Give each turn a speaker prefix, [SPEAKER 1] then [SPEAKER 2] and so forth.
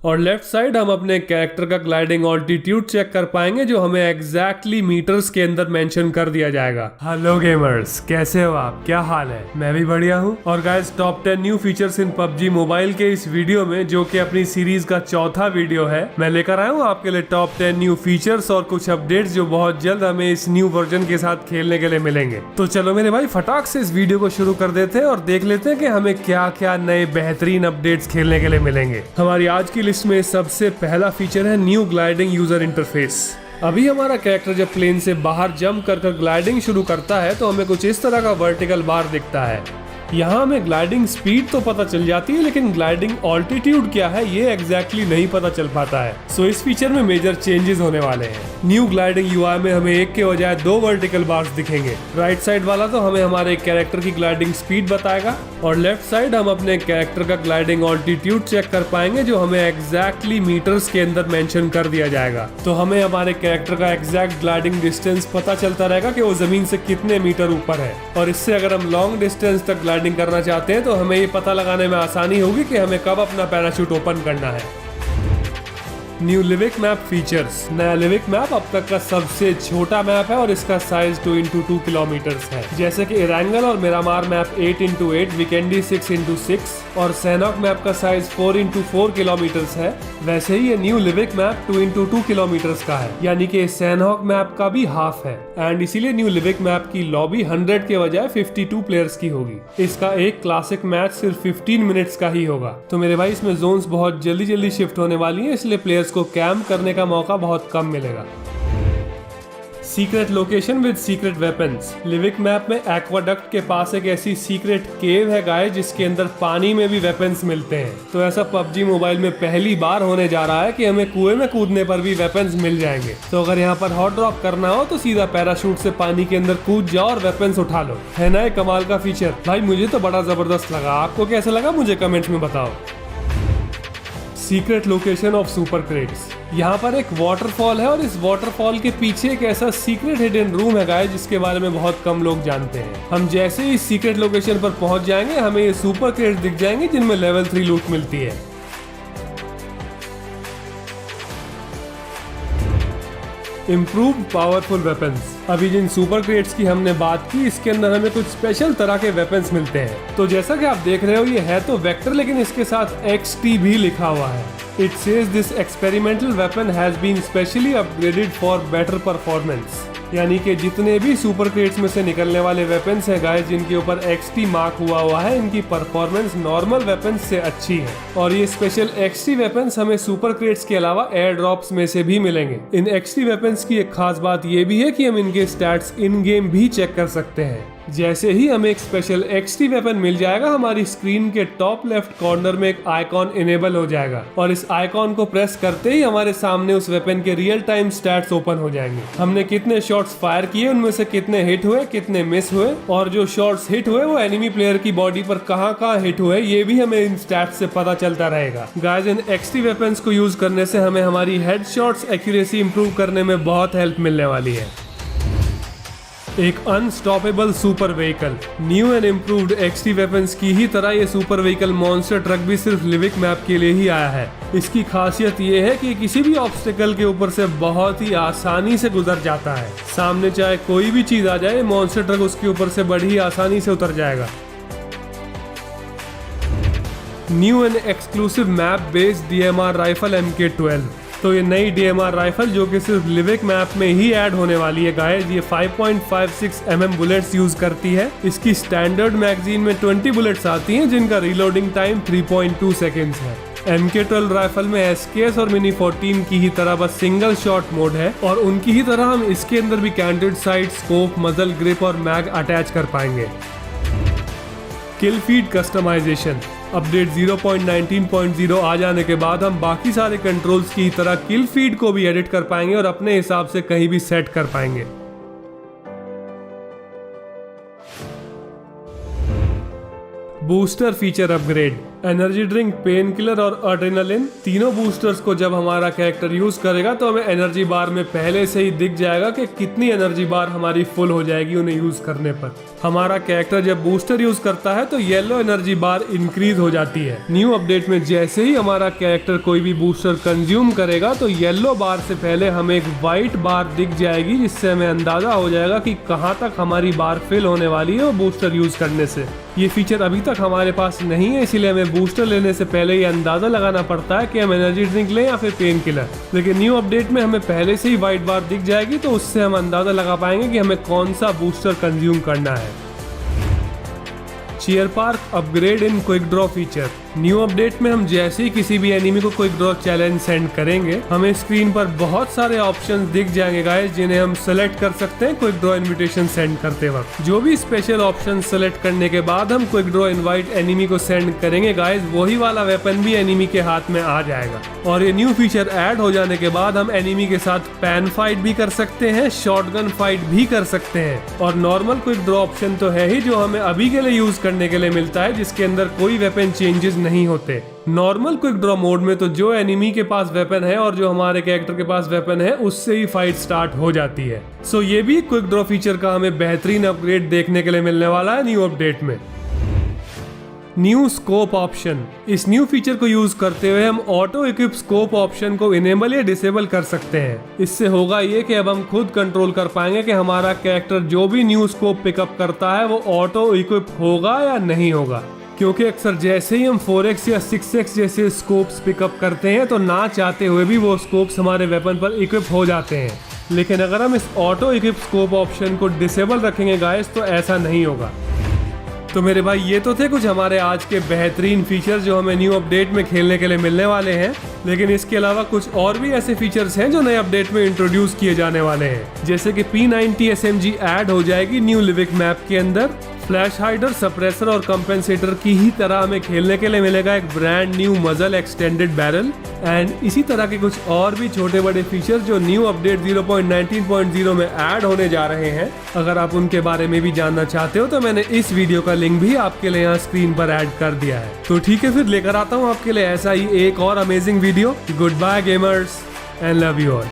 [SPEAKER 1] और left side हम अपने कैरेक्टर का ग्लाइडिंग ऑल्टीट्यूड चेक कर पाएंगे जो हमें एग्जैक्टली मीटर्स के अंदर मेंशन कर दिया जाएगा। हेलो गेमर्स, कैसे हो आप? क्या हाल है? मैं भी बढ़िया हूँ। और guys, top 10 new features in PUBG mobile के इस वीडियो में, जो कि अपनी सीरीज का चौथा वीडियो है, मैं लेकर आया हूँ आपके लिए टॉप 10 न्यू फीचर्स और कुछ अपडेट्स जो बहुत जल्द हमें इस न्यू वर्जन के साथ खेलने के लिए मिलेंगे। तो चलो मेरे भाई, फटाक से इस वीडियो को शुरू कर देते हैं और देख लेते हैं कि हमें क्या क्या नए बेहतरीन अपडेट्स खेलने के लिए मिलेंगे। हमारी आज की लिस्ट में सबसे पहला फीचर है न्यू ग्लाइडिंग यूजर इंटरफेस। अभी हमारा कैरेक्टर जब प्लेन से बाहर जंप कर ग्लाइडिंग शुरू करता है तो हमें कुछ इस तरह का वर्टिकल बार दिखता है। यहाँ हमें ग्लाइडिंग स्पीड तो पता चल जाती है, लेकिन ग्लाइडिंग ऑल्टीट्यूड क्या है ये एग्जैक्टली नहीं पता चल पाता है। सो इस फीचर में मेजर चेंजेस होने वाले हैं। न्यू ग्लाइडिंग यूआई में हमें एक के बजाय दो वर्टिकल बार्स दिखेंगे। राइट साइड वाला तो हमें हमारे कैरेक्टर की ग्लाइडिंग स्पीड बताएगा और लेफ्ट साइड हम अपने कैरेक्टर का ग्लाइडिंग ऑल्टीट्यूड चेक कर पाएंगे जो हमें एग्जैक्टली मीटर्स के अंदर मेंशन कर दिया जाएगा। तो हमें हमारे कैरेक्टर का एग्जैक्ट ग्लाइडिंग डिस्टेंस पता चलता रहेगा कि वो जमीन से कितने मीटर ऊपर है। और इससे अगर हम लॉन्ग डिस्टेंस तक ग्लाइडिंग करना चाहते हैं तो हमें ये पता लगाने में आसानी होगी कि हमें कब अपना पैराशूट ओपन करना है। न्यू लिविक मैप फीचर्स। नया लिविक मैप अब तक का सबसे छोटा मैप है और इसका साइज 2x2 किलोमीटर्स है। जैसे कि इरांगल और Miramar map 8x8, Vikendi 6x6 और सैनॉक मैप का साइज 4x4 किलोमीटर्स है, वैसे ही ये न्यू लिविक मैप 2x2 किलोमीटर्स का है, यानी कि सैनॉक मैप का भी हाफ है। एंड इसीलिए न्यू लिविक मैप की लॉबी 100 के बजाय 52 प्लेयर्स की होगी। इसका एक क्लासिक मैच सिर्फ 15 मिनट्स का ही होगा। तो मेरे भाई, इसमें जोन्स बहुत जल्दी शिफ्ट होने वाली है, इसलिए प्लेयर्स को कैंप करने का मौका बहुत कम मिलेगा। Secret location with secret weapons. Livik map में एक्वाडक्ट के पास एक ऐसी सीक्रेट केव है गाइस, जिसके अंदर पानी में भी वेपन्स मिलते हैं। तो ऐसा पबजी मोबाइल में पहली बार होने जा रहा है कि हमें कुएं में कूदने पर भी वेपन्स मिल जाएंगे। तो अगर यहाँ पर हॉट ड्रॉप करना हो तो सीधा पैराशूट से पानी के अंदर कूद जाओ और वेपन्स उठा लो। है ना एक कमाल का फीचर? भाई मुझे तो बड़ा जबरदस्त लगा। आपको कैसा लगा मुझे कमेंट्स में बताओ। Secret location of super crates. यहाँ पर एक वाटरफॉल है और इस वाटरफॉल के पीछे एक ऐसा सीक्रेट हिडन रूम है गाइस, जिसके बारे में बहुत कम लोग जानते हैं। हम जैसे ही सीक्रेट लोकेशन पर पहुंच जाएंगे हमें ये सुपर क्रेट्स दिख जाएंगे जिनमें लेवल 3 लूट मिलती है। Improved powerful weapons. अभी जिन सुपर क्रेट्स की हमने बात की, इसके अंदर हमें कुछ स्पेशल तरह के वेपन्स मिलते हैं। तो जैसा कि आप देख रहे हो, ये है तो वेक्टर, लेकिन इसके साथ XT भी लिखा हुआ है। It says this experimental weapon has been specially upgraded for better performance। यानी कि जितने भी सुपर क्रेट्स में से निकलने वाले वेपन्स हैं गाइस, जिनके ऊपर XT मार्क हुआ है, इनकी परफॉर्मेंस नॉर्मल वेपन्स से अच्छी है। और ये स्पेशल XT वेपन्स हमें सुपर क्रेट्स के अलावा एयर ड्रॉप्स में से भी मिलेंगे। इन XT वेपन्स की एक खास बात ये भी है कि हम इनके स्टैट्स इन गेम भी चेक कर सकते हैं। जैसे ही हमें एक स्पेशल XT वेपन मिल जाएगा, हमारी स्क्रीन के टॉप लेफ्ट कॉर्नर में एक आइकॉन इनेबल हो जाएगा और इस आइकॉन को प्रेस करते ही हमारे सामने उस वेपन के रियल टाइम स्टैट्स ओपन हो जाएंगे। हमने कितने शॉट्स फायर किए, उनमें से कितने हिट हुए, कितने मिस हुए, और जो शॉट्स हिट हुए वो एनिमी प्लेयर की बॉडी पर कहाँ हिट हुए, ये भी हमें इन स्टैट्स से पता चलता रहेगा। गाइस, इन XT वेपन्स को यूज करने से हमें हमारी हेड शॉट्स एक्यूरेसी इंप्रूव करने में बहुत हेल्प मिलने वाली है। एक unstoppable super vehicle. New and improved XT weapons की ही तरह ये सुपर व्हीकल मॉन्स्टर ट्रक भी सिर्फ लिविक मैप के लिए ही आया है। इसकी खासियत ये है कि किसी भी ऑब्स्टेकल के ऊपर से बहुत ही आसानी से गुजर जाता है। सामने चाहे कोई भी चीज आ जाए, मॉन्स्टर ट्रक उसके ऊपर से बड़ी आसानी से उतर जाएगा। New and exclusive map based DMR rifle MK12। तो ये नई DMR राइफल जो कि सिर्फ लिविक मैप में ही ऐड होने वाली है गाइस, ये 5.56 mm बुलेट्स यूज करती है। इसकी स्टैंडर्ड मैगजीन में 20 बुलेट्स आती हैं, जिनका रीलोडिंग टाइम 3.2 सेकेंड्स है। MK12 राइफल में SKS और मिनी 14 की ही तरह बस सिंगल शॉट मोड है, और उनकी ही तरह हम इसके अंदर भी canted sight, scope, muzzle grip और मैग अटैच कर पाएंगे। Kill feed customization. अपडेट 0.19.0 आ जाने के बाद हम बाकी सारे कंट्रोल्स की तरह किल फीड को भी एडिट कर पाएंगे और अपने हिसाब से कहीं भी सेट कर पाएंगे। Booster feature upgrade. Energy drink, pain killer और एड्रेनालिन, तीनों बूस्टर्स को जब हमारा कैरेक्टर यूज करेगा तो हमें एनर्जी बार में पहले से ही दिख जाएगा कि कितनी एनर्जी बार हमारी फुल हो जाएगी उन्हें यूज करने पर। हमारा कैरेक्टर जब बूस्टर यूज करता है तो येलो एनर्जी बार इंक्रीज हो जाती है। न्यू अपडेट में जैसे ही हमारा कैरेक्टर कोई भी बूस्टर कंज्यूम करेगा तो येलो बार से पहले हमें एक व्हाइट बार दिख जाएगी, जिससे हमें अंदाजा हो जाएगा कि कहां तक हमारी बार फिल होने वाली है वो बूस्टर यूज करने से। ये फीचर अभी तक हमारे पास नहीं है, इसीलिए हमें बूस्टर लेने से पहले ये अंदाजा लगाना पड़ता है कि हम एनर्जी ड्रिंक लें या फिर पेन किलर। लेकिन न्यू अपडेट में हमें पहले से ही व्हाइट बार दिख जाएगी, तो उससे हम अंदाजा लगा पाएंगे कि हमें कौन सा बूस्टर कंज्यूम करना है। Cheer park upgrade in quick draw feature. New update में हम जैसे ही किसी भी एनिमी को क्विक ड्रॉ चैलेंज सेंड करेंगे, हमें स्क्रीन पर बहुत सारे ऑप्शंस दिख जाएंगे गाइस, जिन्हें हम सेलेक्ट कर सकते हैं क्विक ड्रॉ इनविटेशन सेंड करते वक्त। जो भी स्पेशल ऑप्शन सेलेक्ट करने के बाद हम क्विक ड्रॉ इनवाइट एनिमी को सेंड करेंगे गाइस, वही वाला वेपन भी एनिमी के हाथ में आ जाएगा। और ये न्यू फीचर ऐड हो जाने के बाद हम एनिमी के साथ पैन फाइट भी कर सकते हैं, शॉटगन फाइट भी कर सकते हैं। और नॉर्मल क्विक ड्रॉ ऑप्शन तो है ही, जो हमें अभी के लिए यूज करने के लिए मिलता है, जिसके अंदर कोई वेपन चेंजेस नहीं होते। नॉर्मल क्विक ड्रॉ मोड में तो जो एनिमी के पास वेपन है और जो हमारे कैरेक्टर के पास वेपन है, उससे ही फाइट स्टार्ट हो जाती है। सो ये भी क्विक ड्रॉ फीचर का हमें बेहतरीन अपग्रेड देखने के लिए मिलने वाला है न्यू अपडेट में। New scope option. इस न्यू फीचर को यूज करते हुए हम ऑटो इक्विप स्कोप ऑप्शन को इनेबल या डिसेबल कर सकते हैं। इससे होगा ये कि अब हम खुद कंट्रोल कर पाएंगे कि हमारा कैरेक्टर जो भी न्यू स्कोप पिकअप करता है वो ऑटो इक्विप होगा या नहीं होगा। क्योंकि अक्सर जैसे ही हम 4x या 6x जैसे स्कोप्स पिकअप करते हैं तो ना चाहते हुए भी वो स्कोप्स हमारे वेपन पर इक्विप हो जाते हैं। लेकिन अगर हम इस ऑटो इक्विप स्कोप ऑप्शन को डिसेबल रखेंगे गाइस, तो ऐसा नहीं होगा। तो मेरे भाई ये तो थे कुछ हमारे आज के बेहतरीन फीचर जो हमें न्यू अपडेट में खेलने के लिए मिलने वाले हैं। लेकिन इसके अलावा कुछ और भी ऐसे फीचर्स हैं जो नए अपडेट में इंट्रोड्यूस किए जाने वाले हैं, जैसे कि P90 SMG ऐड हो जाएगी न्यू लिविक मैप के अंदर। फ्लैश हाइडर, सप्रेसर और कंपेंसेटर की ही तरह हमें खेलने के लिए मिलेगा एक ब्रांड न्यू मजल एक्सटेंडेड बैरल। एंड इसी तरह के कुछ और भी छोटे बड़े फीचर जो न्यू अपडेट 0.19.0 में ऐड होने जा रहे हैं। अगर आप उनके बारे में भी जानना चाहते हो तो मैंने इस वीडियो का लिंक भी आपके लिए यहाँ स्क्रीन पर ऐड कर दिया है। तो ठीक है, फिर लेकर आता हूँ आपके लिए ऐसा ही एक और amazing video. Good bye gamers and love you all.